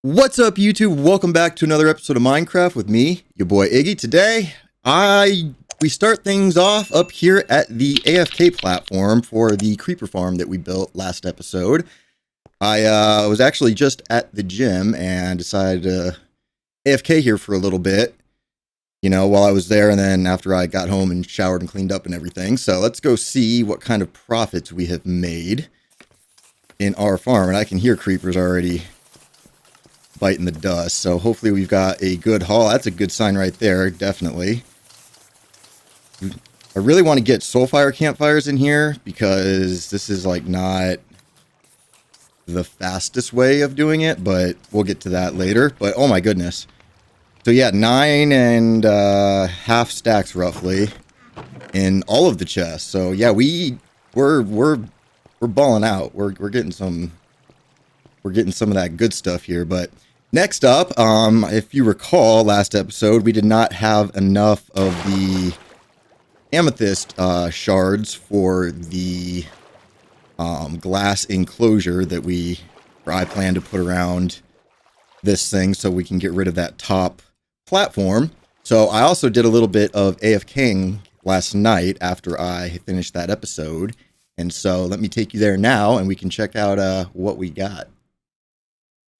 What's up, YouTube? Welcome back to another episode of Minecraft with me, your boy Iggy. Today, we start things off up here at the AFK platform for the creeper farm that we built last episode. I was actually just at the gym and decided to AFK here for a little bit, while I was there, and then after I got home and showered and cleaned up and everything. So let's go see what kind of profits we have made in our farm. And I can hear creepers already biting the dust, so hopefully we've got a good haul. That's a good sign right there, definitely. I really want to get soulfire campfires in here because this is like not the fastest way of doing it, but we'll get to that later. But oh my goodness, so yeah, 9.5 stacks roughly in all of the chests. So yeah, we're balling out. We're getting some of that good stuff here. But next up, if you recall last episode, we did not have enough of the amethyst shards for the glass enclosure that I plan to put around this thing so we can get rid of that top platform. So I also did a little bit of AFKing last night after I finished that episode. And so let me take you there now and we can check out what we got.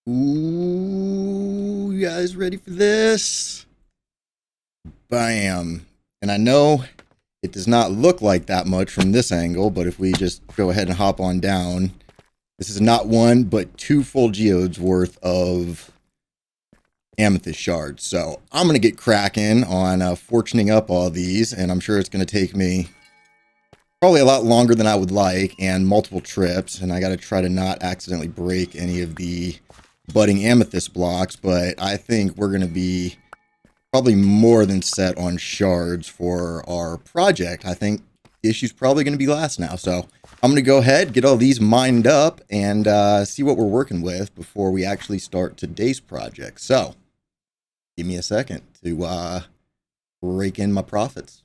Ooh, you guys ready for this? Bam. And I know it does not look like that much from this angle, but if we just go ahead and hop on down, this is not one, but 2 full geodes worth of amethyst shards. So I'm going to get cracking on fortuning up all these, and I'm sure it's going to take me probably a lot longer than I would like and multiple trips, and I got to try to not accidentally break any of the budding amethyst blocks, but I think we're going to be probably more than set on shards for our project. I think the issue's probably going to be last now, so I'm going to go ahead, get all these mined up, and see what we're working with before we actually start today's project. So, give me a second to rake in my profits.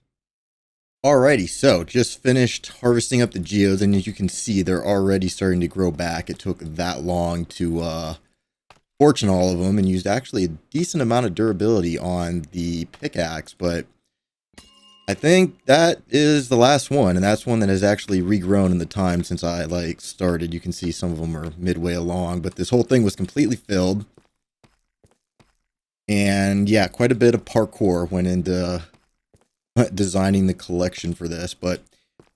Alrighty, so just finished harvesting up the geodes, and as you can see, they're already starting to grow back. It took that long to fortune all of them, and used actually a decent amount of durability on the pickaxe, but I think that is the last one, and that's one that has actually regrown in the time since I started. You can see some of them are midway along, but this whole thing was completely filled, and yeah, quite a bit of parkour went into designing the collection for this. But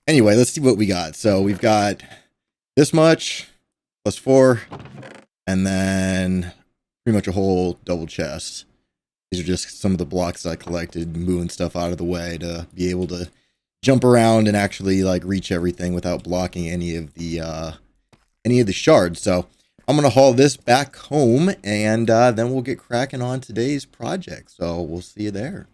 anyway, let's see what we got. So we've got this much plus 4, and then pretty much a whole double chest. These are just some of the blocks I collected, moving stuff out of the way to be able to jump around and actually reach everything without blocking any of the shards. So I'm gonna haul this back home, and then we'll get cracking on today's project. So we'll see you there.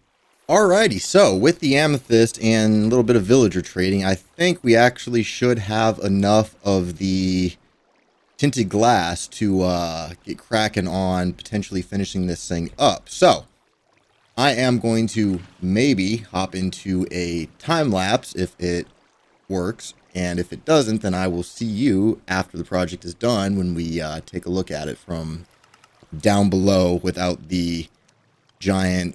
Alrighty, so with the amethyst and a little bit of villager trading, I think we actually should have enough of the tinted glass to get cracking on potentially finishing this thing up. So I am going to maybe hop into a time lapse if it works, and if it doesn't, then I will see you after the project is done when we take a look at it from down below without the giant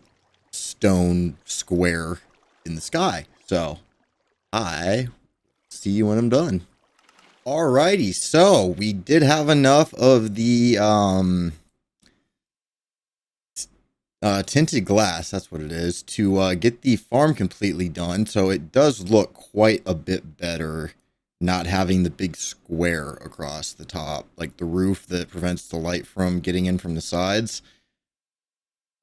stone square in the sky. So I see you when I'm done. Alrighty, so we did have enough of the tinted glass, that's what it is, to get the farm completely done. So it does look quite a bit better not having the big square across the top, like the roof that prevents the light from getting in from the sides.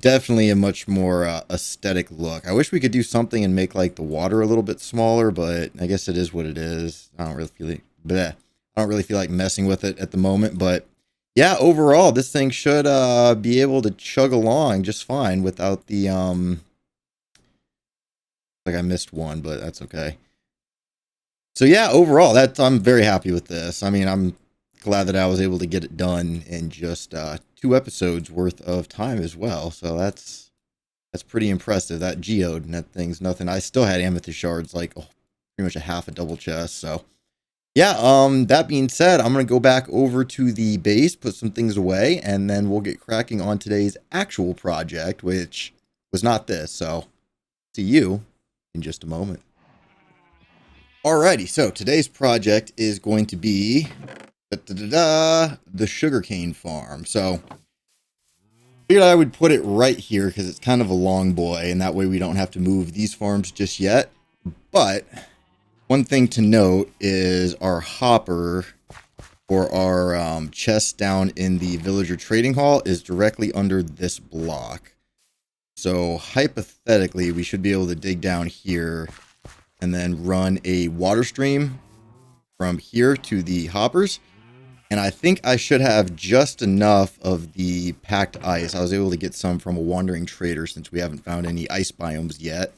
Definitely a much more aesthetic look. I wish we could do something and make the water a little bit smaller, but I guess it is what it is. I don't really feel like messing with it at the moment, but yeah, overall this thing should be able to chug along just fine without the I missed one, but that's okay. So yeah, overall I'm very happy with this. I mean, I'm glad that I was able to get it done in just 2 episodes worth of time as well. So that's pretty impressive. That geode and that thing's nothing. I still had amethyst shards, pretty much a half a double chest. So Yeah, that being said, I'm gonna go back over to the base, put some things away, and then we'll get cracking on today's actual project, which was not this. So, see you in just a moment. Alrighty, so today's project is going to be the sugarcane farm. So, figured I would put it right here because it's kind of a long boy, and that way we don't have to move these farms just yet. But one thing to note is our hopper for our chest down in the villager trading hall is directly under this block. So hypothetically, we should be able to dig down here and then run a water stream from here to the hoppers. And I think I should have just enough of the packed ice. I was able to get some from a wandering trader since we haven't found any ice biomes yet.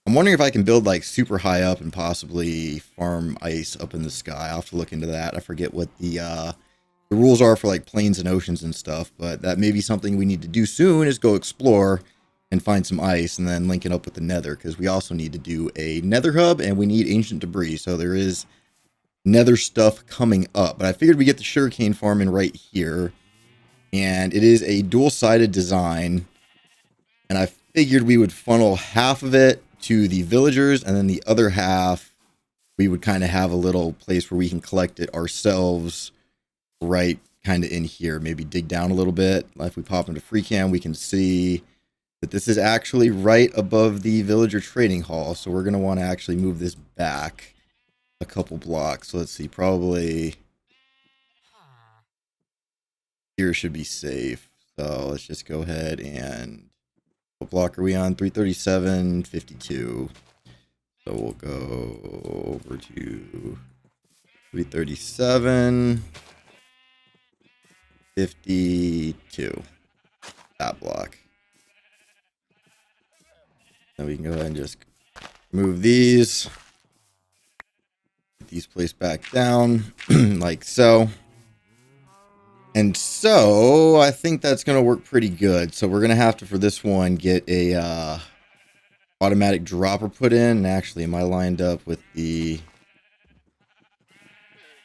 I'm wondering if I can build like super high up and possibly farm ice up in the sky. I'll have to look into that. I forget what the rules are for like plains and oceans and stuff, but that may be something we need to do soon is go explore and find some ice and then link it up with the nether, because we also need to do a nether hub and we need ancient debris. So there is nether stuff coming up, but I figured we get the sugarcane farm in right here, and it is a dual-sided design, and I figured we would funnel half of it to the villagers and then the other half we would kind of have a little place where we can collect it ourselves right kind of in here. Maybe dig down a little bit. If we pop into free cam, we can see that this is actually right above the villager trading hall, so we're going to want to actually move this back a couple blocks. So let's see, probably here should be safe. So let's just go ahead and what block are we on? 337, 52. So we'll go over to 337, 52. That block. Then we can go ahead and just move these. Get these placed back down like so. And so I think that's going to work pretty good. So we're going to have to, for this one, get a automatic dropper put in. And actually, am I lined up with the...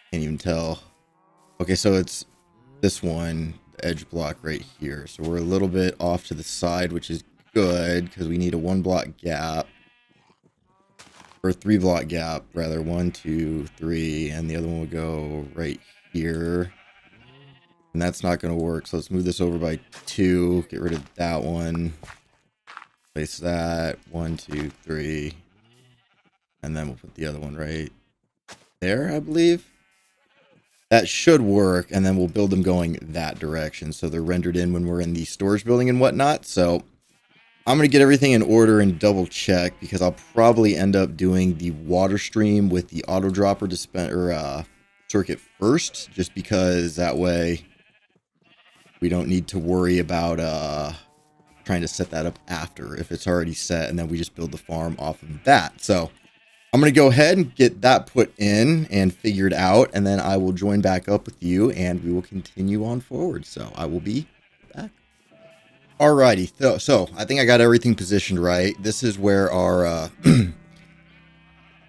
Can't even tell. Okay, so it's this one, the edge block right here. So we're a little bit off to the side, which is good because we need a 1 block gap. Or 3 block gap, rather. 1, 2, 3. And the other one would go right here. And that's not going to work. So let's move this over by 2. Get rid of that one. Place that. 1, 2, 3. And then we'll put the other one right there, I believe. That should work. And then we'll build them going that direction. So they're rendered in when we're in the storage building and whatnot. So I'm going to get everything in order and double check, because I'll probably end up doing the water stream with the auto dropper circuit first, just because that way we don't need to worry about trying to set that up after if it's already set, and then we just build the farm off of that. So I'm going to go ahead and get that put in and figured out, and then I will join back up with you and we will continue on forward. So I will be back. Alrighty, so I think I got everything positioned right. This is where our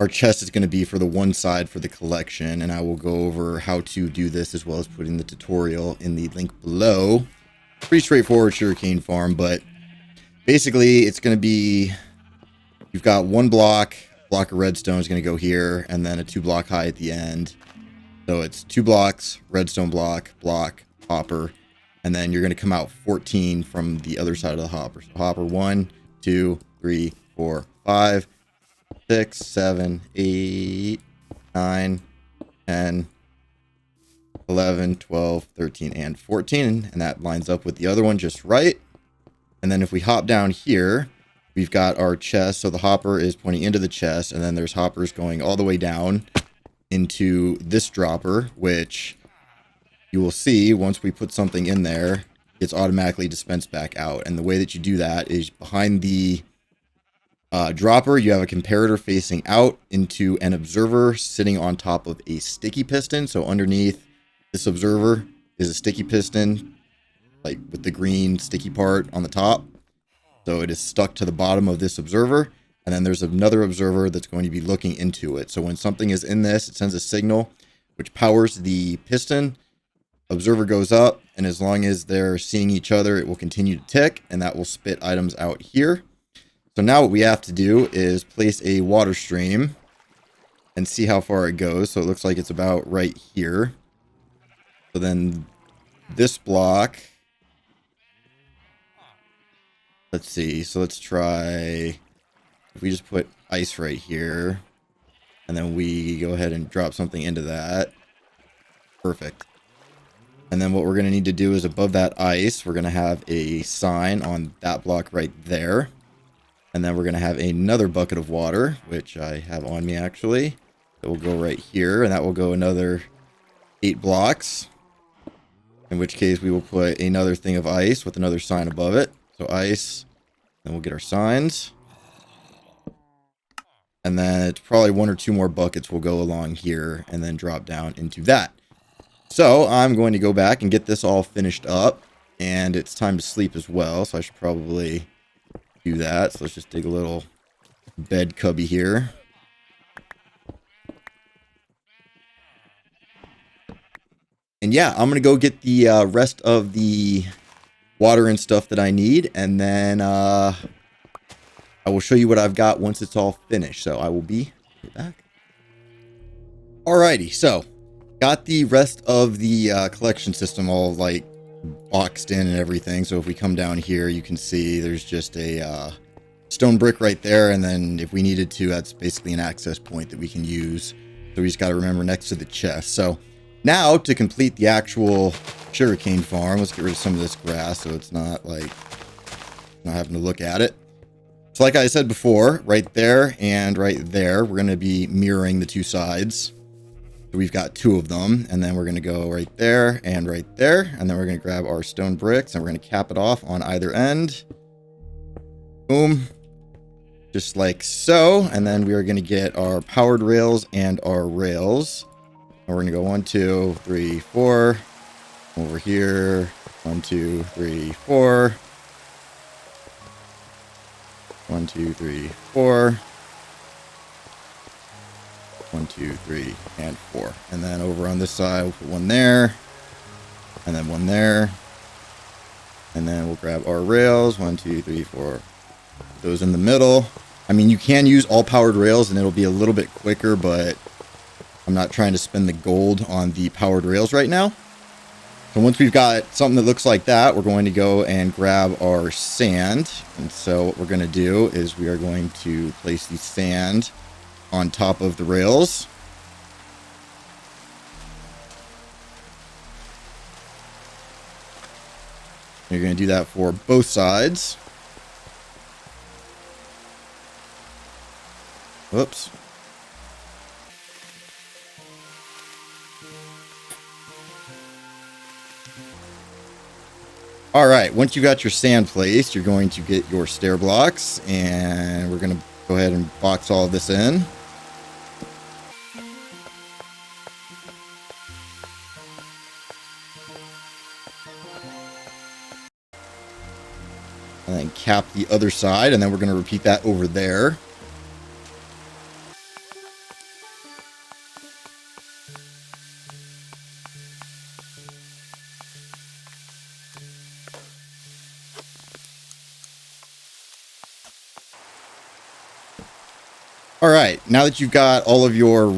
our chest is going to be for the one side for the collection, and I will go over how to do this as well as putting the tutorial in the link below. Pretty straightforward sugarcane farm, but basically it's going to be, you've got 1 block of redstone is going to go here, and then a 2 block high at the end. So it's 2 blocks, redstone block, hopper, and then you're going to come out 14 from the other side of the hopper. So hopper 1, 2, 3, 4, 5, 6, 7, 8, 9, 10, 11, 12, 13, and 14. And that lines up with the other one just right. And then if we hop down here, we've got our chest. So the hopper is pointing into the chest, and then there's hoppers going all the way down into this dropper, which you will see once we put something in there, it's automatically dispensed back out. And the way that you do that is behind the dropper, you have a comparator facing out into an observer sitting on top of a sticky piston. So underneath this observer is a sticky piston, like with the green sticky part on the top. So it is stuck to the bottom of this observer. And then there's another observer that's going to be looking into it. So when something is in this, it sends a signal which powers the piston. Observer goes up, and as long as they're seeing each other, it will continue to tick, and that will spit items out here. So now what we have to do is place a water stream and see how far it goes. So it looks like it's about right here. So then this block, let's see. So let's try, if we just put ice right here, and then we go ahead and drop something into that. Perfect. And then what we're going to need to do is above that ice, we're going to have a sign on that block right there. And then we're going to have another bucket of water, which I have on me actually. That will go right here, and that will go another 8 blocks. In which case we will put another thing of ice with another sign above it. So ice, then we'll get our signs. And then it's probably 1 or 2 more buckets will go along here and then drop down into that. So I'm going to go back and get this all finished up, and it's time to sleep as well, so I should probably do that. So let's just dig a little bed cubby here. And yeah, I'm going to go get the rest of the water and stuff that I need, and then I will show you what I've got once it's all finished. So I will be right back. Alrighty, so got the rest of the collection system all like boxed in and everything. So if we come down here, you can see there's just a stone brick right there. And then if we needed to, that's basically an access point that we can use. So we just got to remember next to the chest. So now to complete the actual sugarcane farm, let's get rid of some of this grass so it's not like not having to look at it. So like I said before, right there and right there, we're going to be mirroring the 2 sides. So we've got 2 of them, and then we're going to go right there and right there, and then we're going to grab our stone bricks, and we're going to cap it off on either end. Boom. Just like so, and then we are going to get our powered rails and our rails. And we're going to go 1, 2, 3, 4. Over here, 1, 2, 3, 4. 1, 2, 3, 4. 1, 2, 3, and 4. And then over on this side, we'll put 1 there. And then 1 there. And then we'll grab our rails. 1, 2, 3, 4. Put those in the middle. I mean, you can use all powered rails and it'll be a little bit quicker, but I'm not trying to spend the gold on the powered rails right now. So once we've got something that looks like that, we're going to go and grab our sand. And so what we're going to do is we are going to place the sand on top of the rails. You're going to do that for both sides. Whoops. All right, once you got your sand placed, you're going to get your stair blocks, and we're going to go ahead and box all of this in. And then cap the other side, and then we're going to repeat that over there. All right, now that you've got all of your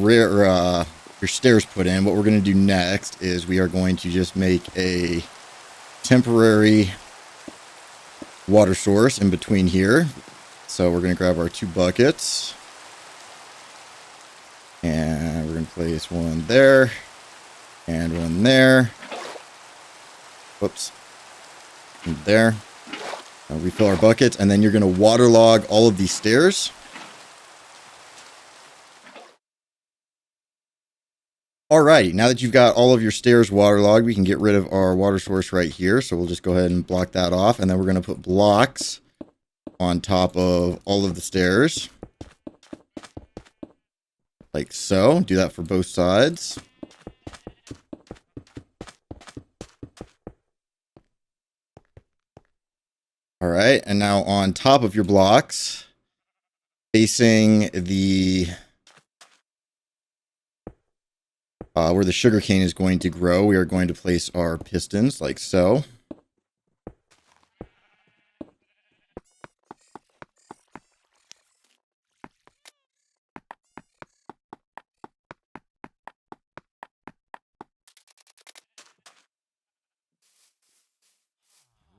stairs put in, what we're going to do next is we are going to just make a temporary water source in between here. So we're going to grab our 2 buckets, and we're going to place 1 there and 1 there. Whoops. And there. Refill our buckets, and then you're going to waterlog all of these stairs. Alrighty, now that you've got all of your stairs waterlogged, we can get rid of our water source right here. So we'll just go ahead and block that off, and then we're going to put blocks on top of all of the stairs. Like so. Do that for both sides. Alright, and now on top of your blocks, facing the where the sugarcane is going to grow, we are going to place our pistons like so.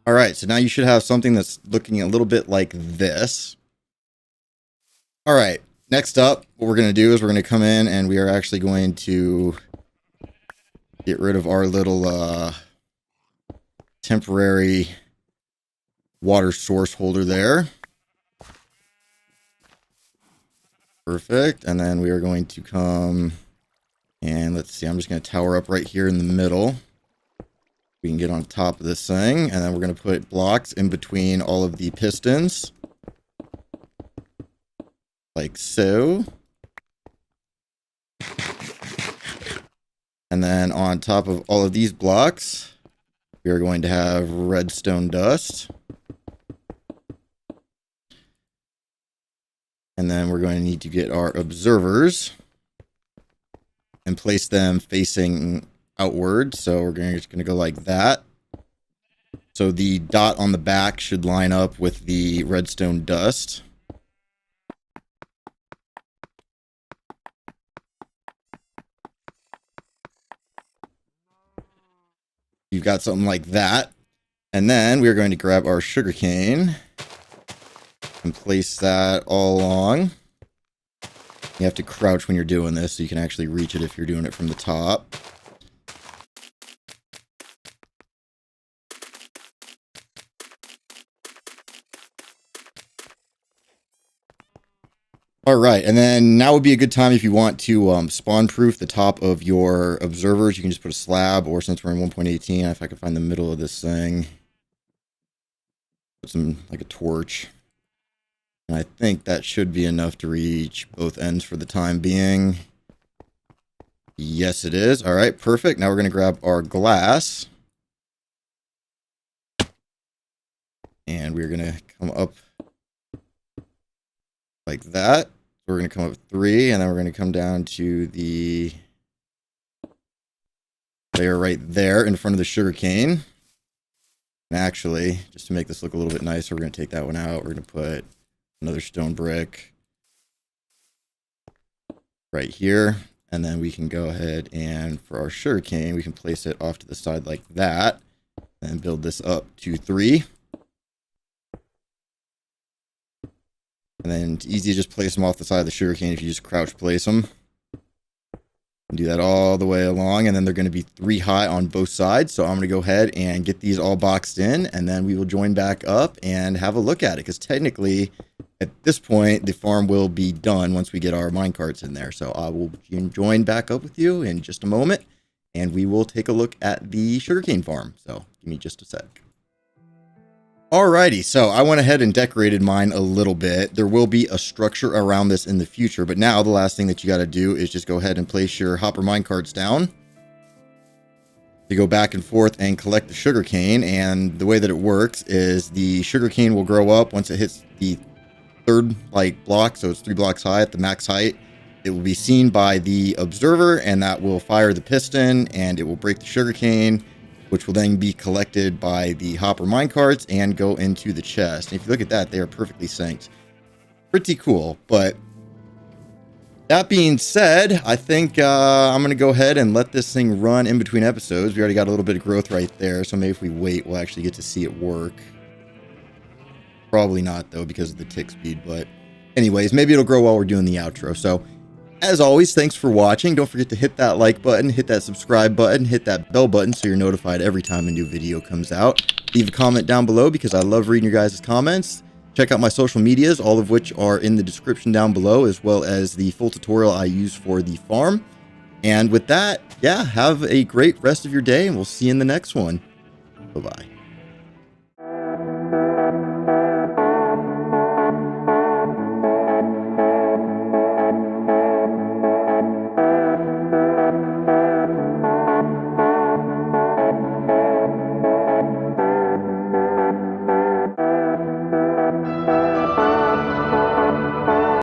All right, so now you should have something that's looking a little bit like this. All right, next up, what we're going to do is we're going to come in and we are actually going to get rid of our little temporary water source holder there. Perfect. And then we are going to come and let's see, I'm just going to tower up right here in the middle. We can get on top of this thing, and then we're going to put blocks in between all of the pistons. Like so. And then on top of all of these blocks, we are going to have redstone dust. And then we're going to need to get our observers and place them facing outward. So we're just going to go like that. So the dot on the back should line up with the redstone dust. You've got something like that. And then we're going to grab our sugarcane and place that all along. You have to crouch when you're doing this so you can actually reach it if you're doing it from the top. All right, and then now would be a good time if you want to spawn-proof the top of your observers. You can just put a slab, or since we're in 1.18, if I can find the middle of this thing, put some, like a torch. And I think that should be enough to reach both ends for the time being. Yes, it is. All right, perfect. Now we're going to grab our glass. And we're going to come up like that. We're going to come up with 3, and then we're going to come down to the layer right there in front of the sugarcane. And actually, just to make this look a little bit nicer, we're going to take that one out. We're going to put another stone brick right here. And then we can go ahead and for our sugarcane, we can place it off to the side like that and build this up to 3. And then it's easy to just place them off the side of the sugarcane if you just crouch place them. And do that all the way along, and then they're going to be 3 high on both sides. So I'm going to go ahead and get these all boxed in, and then we will join back up and have a look at it. Because technically, at this point, the farm will be done once we get our minecarts in there. So I will join back up with you in just a moment, and we will take a look at the sugarcane farm. So give me just a sec. Alrighty, so I went ahead and decorated mine a little bit. There will be a structure around this in the future, but now the last thing that you got to do is just go ahead and place your hopper minecarts down. You go back and forth and collect the sugarcane, and the way that it works is the sugarcane will grow up once it hits the 3rd block, so it's 3 blocks high at the max height. It will be seen by the observer, and that will fire the piston, and it will break the sugarcane, which will then be collected by the hopper minecarts and go into the chest. And if you look at that, they are perfectly synced. Pretty cool. But that being said, I think I'm going to go ahead and let this thing run in between episodes. We already got a little bit of growth right there, so maybe if we wait, we'll actually get to see it work. Probably not, though, because of the tick speed. But anyways, maybe it'll grow while we're doing the outro. So as always, thanks for watching. Don't forget to hit that like button, hit that subscribe button, hit that bell button so you're notified every time a new video comes out. Leave a comment down below because I love reading your guys' comments. Check out my social medias, all of which are in the description down below, as well as the full tutorial I use for the farm. And with that, yeah, have a great rest of your day, and we'll see you in the next one. Bye-bye.